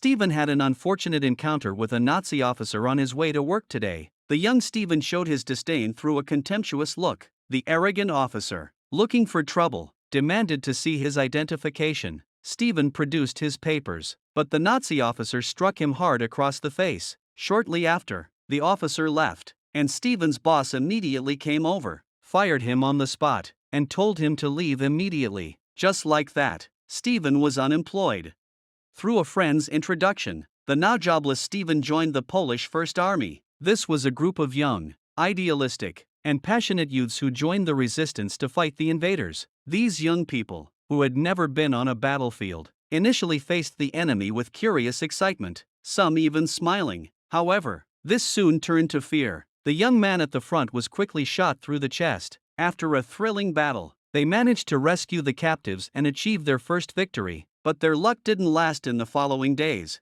Stephen had an unfortunate encounter with a Nazi officer on his way to work today. The young Stephen showed his disdain through a contemptuous look. The arrogant officer, looking for trouble, demanded to see his identification. Stephen produced his papers, but the Nazi officer struck him hard across the face. Shortly after, the officer left, and Stephen's boss immediately came over, fired him on the spot, and told him to leave immediately. Just like that, Stephen was unemployed. Through a friend's introduction, the now jobless Stephen joined the Polish First Army. This was a group of young, idealistic, and passionate youths who joined the resistance to fight the invaders. These young people, who had never been on a battlefield, initially faced the enemy with curious excitement, some even smiling. However, this soon turned to fear. The young man at the front was quickly shot through the chest. After a thrilling battle, they managed to rescue the captives and achieve their first victory, but their luck didn't last in the following days.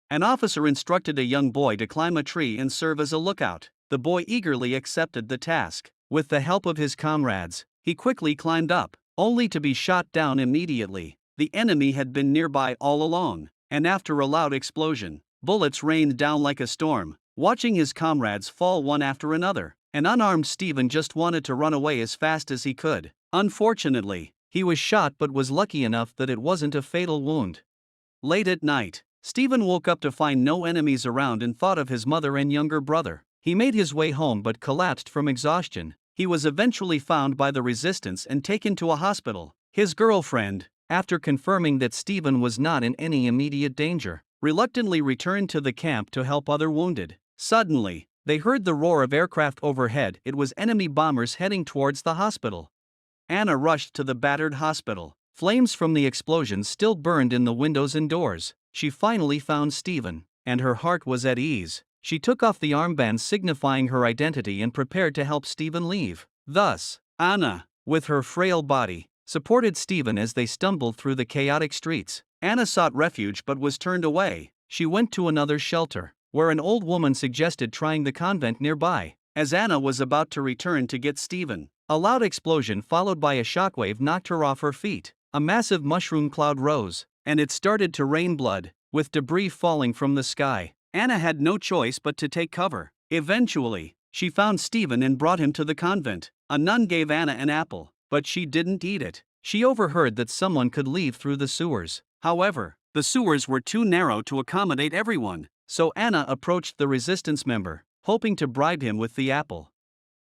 An officer instructed a young boy to climb a tree and serve as a lookout. The boy eagerly accepted the task. With the help of his comrades, he quickly climbed up, only to be shot down immediately. The enemy had been nearby all along, and after a loud explosion, bullets rained down like a storm. Watching his comrades fall one after another, an unarmed Stephen just wanted to run away as fast as he could. Unfortunately, he was shot but was lucky enough that it wasn't a fatal wound. Late at night, Stephen woke up to find no enemies around and thought of his mother and younger brother. He made his way home but collapsed from exhaustion. He was eventually found by the resistance and taken to a hospital. His girlfriend, after confirming that Stephen was not in any immediate danger, reluctantly returned to the camp to help other wounded. Suddenly, they heard the roar of aircraft overhead. It was enemy bombers heading towards the hospital. Anna rushed to the battered hospital. Flames from the explosions still burned in the windows and doors. She finally found Stephen, and her heart was at ease. She took off the armband signifying her identity and prepared to help Stephen leave. Thus, Anna, with her frail body, supported Stephen as they stumbled through the chaotic streets. Anna sought refuge but was turned away. She went to another shelter, where an old woman suggested trying the convent nearby. As Anna was about to return to get Stephen, a loud explosion followed by a shockwave knocked her off her feet. A massive mushroom cloud rose, and it started to rain blood, with debris falling from the sky. Anna had no choice but to take cover. Eventually, she found Stephen and brought him to the convent. A nun gave Anna an apple, but she didn't eat it. She overheard that someone could leave through the sewers. However, the sewers were too narrow to accommodate everyone, so Anna approached the resistance member, hoping to bribe him with the apple.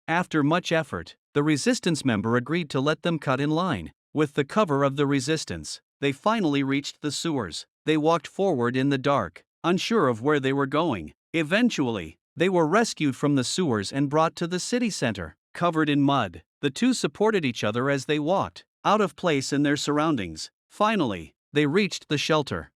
After much effort, the resistance member agreed to let them cut in line. With the cover of the resistance, they finally reached the sewers. They walked forward in the dark, unsure of where they were going. Eventually, they were rescued from the sewers and brought to the city center. Covered in mud, the two supported each other as they walked, out of place in their surroundings. Finally, they reached the shelter.